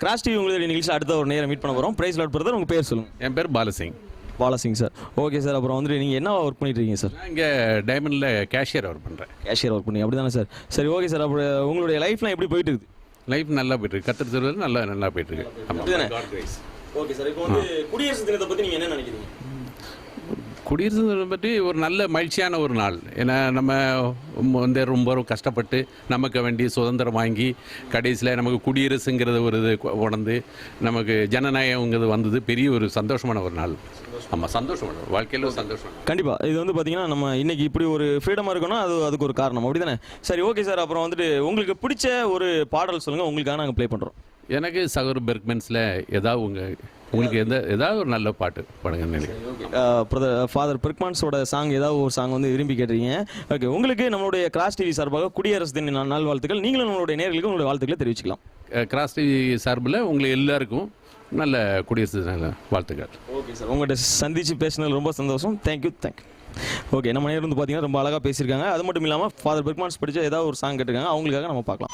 Cross TV உங்களுடைய நிகழ்ச்சி அடுத்த ஒரு நேரம் மீட் பண்ண போகிறோம். பிரைஸ் லாட் பிரதர், உங்கள் பேர் சொல்லுங்கள். என் பேர் Balasingh. Balasingh sir. Okay sir, அப்புறம் வந்துட்டு நீங்கள் என்ன ஒர்க் பண்ணிட்டு இருக்கீங்க சார்? நான் இங்கே டைமண்டில் கேஷியர் ஒர்க் பண்ணுறேன். கேஷியர் ஒர்க் பண்ணி அப்படி தானே சார்? சரி, ஓகே சார். அப்படி உங்களுடைய லைஃப்லாம் எப்படி போயிட்டு இருக்குது? லைஃப் நல்லா போயிட்டுருக்கு. கற்றுட்டு சொல்வது நல்லா போயிட்டுருக்கு. ஆமாம். Okay sir. இப்போ வந்து குடியரசு தினத்தை பற்றி நீங்கள் என்ன நினைக்கிறீங்க? குடியரசு தினம் பற்றி ஒரு நல்ல மகிழ்ச்சியான ஒரு நாள். ஏன்னா நம்ம வந்து ரொம்ப கஷ்டப்பட்டு நமக்கு வேண்டி சுதந்திரம் வாங்கி கடைசியில் நமக்கு குடியரசுங்கிறது ஒரு இது உணர்ந்து நமக்கு ஜனநாயகங்கிறது வந்தது பெரிய ஒரு சந்தோஷமான ஒரு நாள். ஆமாம், சந்தோஷமான வாழ்க்கையில் ஒரு சந்தோஷம். கண்டிப்பாக இது வந்து பார்த்தீங்கன்னா நம்ம இன்றைக்கி இப்படி ஒரு ஃப்ரீடமாக இருக்கோன்னா அதுக்கு ஒரு காரணம், அப்படி தானே? சரி, ஓகே சார். அப்புறம் வந்துட்டு உங்களுக்கு பிடிச்ச ஒரு பாடல் சொல்லுங்கள், உங்களுக்காக நாங்கள் ப்ளே பண்ணுறோம். எனக்கு சகோர் பெர்க்மென்ஸில் உங்களுக்கு ஏதாவது ஒரு நல்ல பாட்டு பாடுங்கன்னு நினைக்கிறேன். ஃபாதர் பெர்க்மான்ஸோட சாங் ஏதாவது ஒரு சாங் வந்து விரும்பி கேட்டிருக்கீங்க. ஓகே, உங்களுக்கு நம்மளுடைய கிராஸ் டிவி சார்பாக குடியரசு தின நல்வாழ்த்துக்கள். நீங்களும் நம்மளுடைய நேயர்களுக்கு உங்களுடைய வாழ்த்துக்களை தெரிவிச்சுக்கலாம். கிராஸ் டிவி சார்பில் உங்களுக்கு எல்லாருக்கும் நல்ல குடியரசு தின வாழ்த்துக்கள். ஓகே சார், உங்கள்கிட்ட சந்தித்து பேசினது ரொம்ப சந்தோஷம். தேங்க்யூ. ஓகே, நம்ம நேரம் வந்து பார்த்தீங்கன்னா ரொம்ப அழகாக பேசியிருக்காங்க. அது மட்டும் இல்லாமல் ஃபாதர் பெர்க்மான்ஸ் படித்த ஏதாவது ஒரு சாங் கேட்டிருக்காங்க, அவங்களுக்காக நம்ம பார்க்கலாம்.